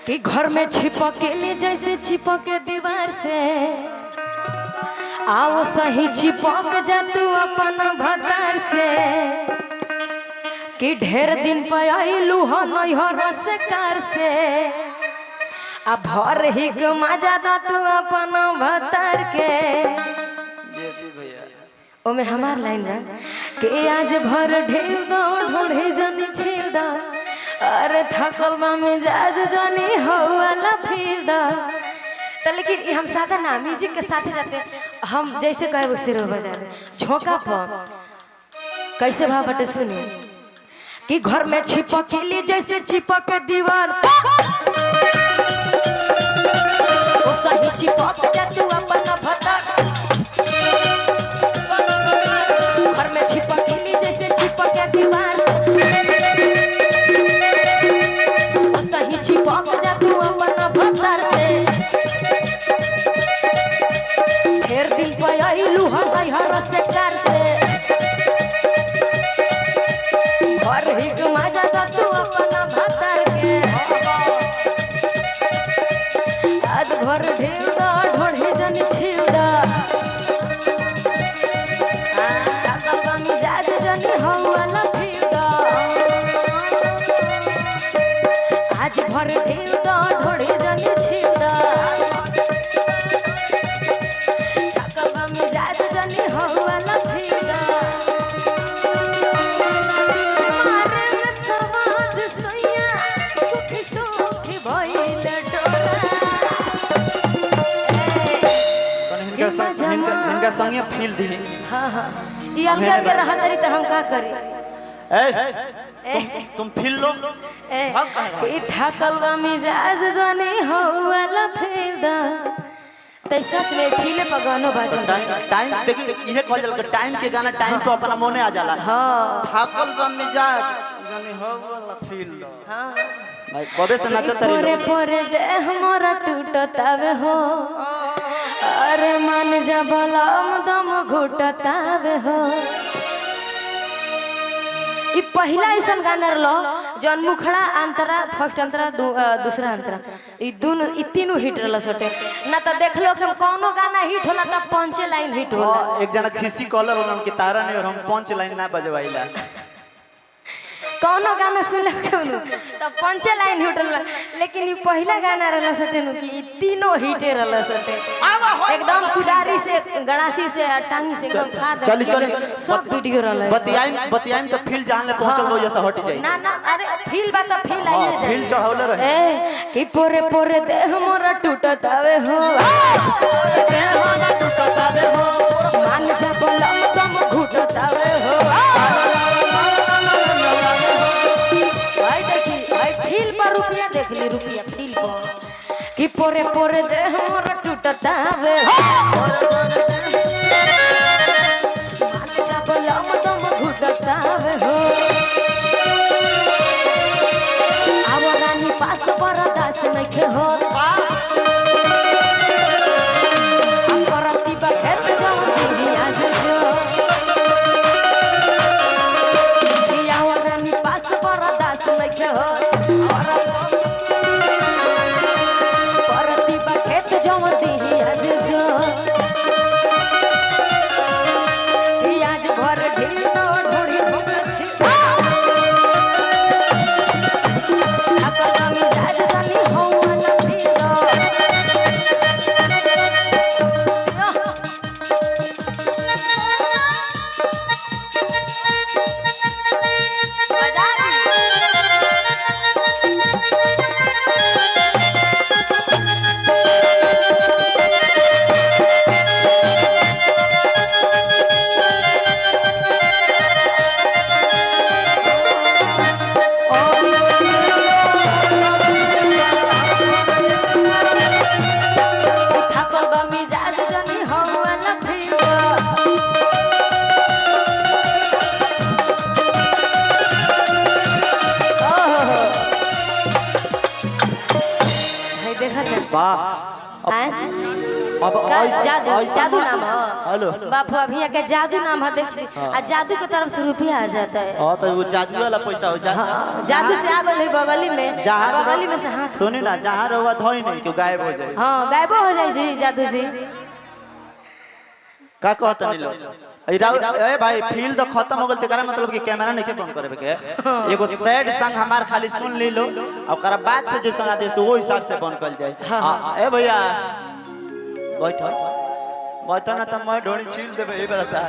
कि घर में छिपके जैसे चिपके दीवार से आओ सही चिपक जा तू अपन भतार से कि ढेर दिन पे आइलू हो नैहर से कार से आ भर ही मजा दा तू अपन भतार के ओमे हमार लाइन ना कि आज भर ढेर दो ढोढ़े जनी छील दा अरे थकल बा मिजाज जनी हो वाला फिर दा तो लेकिन हम सादा ना म्यूजिक के साथ जाते हम जैसे कहे वो सिर बजा दे झोंका पर कैसे भाव बटे सुनो कि घर में छिपकली जैसे चिपक दीवार वो सही चिपक जा तू अपन भतार घर में छिपकली जैसे चिपक दीवार वो सही चिपक जा तू अपन भतार से ढेर दिन पे आइलू हमारी हर से कार से और ही मजा दा तू अपन भतार के आज भर ढेर दा ढोढ़े जन छील दा आ मिजाज जन हो वाला फिर दा आज भर ढेर दा ढोढ़े जन छील दा मिजाज जन हो वाला फिर दा इनका संगे फील दी। हां हां ये अंदर के रहा तरी त हम का करी तुम फील लो ए थकल बा मिजाज जने हो वाला फिर दा त सच में फीले पर गानो बाजल टाइम देखिए इहे कहल जाला टाइम के गाना टाइम पे अपना मोने आ जाला। हां थकल बा मिजाज जने हो वाला फील लो। हां भाई कबे से नाचत तरी पोरे पोरे दे हमरा टूटतावे हो अरे मन जा बलम दम घुटतावे हो ई पहला ऐसा गाना रलो जन मुखड़ा अंतरा फर्स्ट अंतरा दूसरा अंतरा ई दोनों ई तीनों हिट रहल सटे ना त देखलो कि कोनो गाना हिट होला त पंच लाइन हिट होला। एक जना खिसी कॉलर होला उनके तारा नहीं और हम पंच लाइन ना बजवाइला कोनो गाना सुनला कोनो त पंच लाइन हिट होला लेकिन ई पहला गाना रहल सटे नु कि ई तीनों हिट रहल सटे एकदम कुदारी से गणासी से टांगी से एकदम फाड़ चली चली सब वीडियो रहल बतियाई तो फील जहां ले पहुंचल हो जैसा हट जाई ना ना अरे फील बा त फील आइए से फील चढ़ौले रहे ए कि पोरे पोरे देह मोरा टूटतावे हो देह मोरा टूटतावे हो मान जा बलम दम घुटतावे हो भाई देखी भाई फील पर रुपया देख ली रुपया फील पर कि पोरे पोरे देह मोरा टूटतावे मान जा बलम दम घुटतावे हो अब रानी पास बरदास नइखे हो हम करती बा खेत जाऊं दुनिया जो या रानी पास बरदास नइखे हो करती बा खेत जाऊं दुनिया जो आज भर ढिल तो ढोड़ी वाह अब जादू नाम है। हेलो बापू अभी के जादू नाम है देखिए आ जादू के तरफ से रुपया आ जाता है। हां तो वो जादू वाला पैसा हो जा जादू से आ गई बगली में बगली में से हाथ सुनी ना जहां रहुआ धोई नहीं क्यों गायब हो जाए। हां गायब हो जाए जी जादू जी का कहत नहीं लोग ए भाई फील तो खत्म हो गेल तेकरा मतलब कि कैमरा नहीं के बंद करे के एगो सैड सॉन्ग हमार खाली सुन ली लो और ओकरा बाद से जो सुना दे वो हिसाब से बंद कर जाए। ए भैया बैठो बैठो ना तो मैं ढोड़ी छील देबे ए बता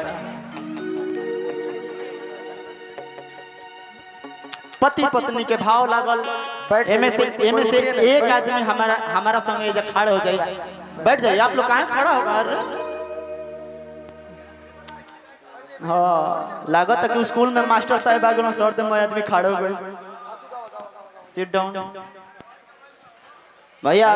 पति पत्नी के भाव लागल एमे से एक आदमी हमारा संगे जब खड़ा हो जाए बैठ जाइए आप लोग काहे खड़ा होगा। हाँ लागत है कि स्कूल में मास्टर साहब आगे सर से मैं आदमी खड़ा हो गए। सिट डाउन भैया।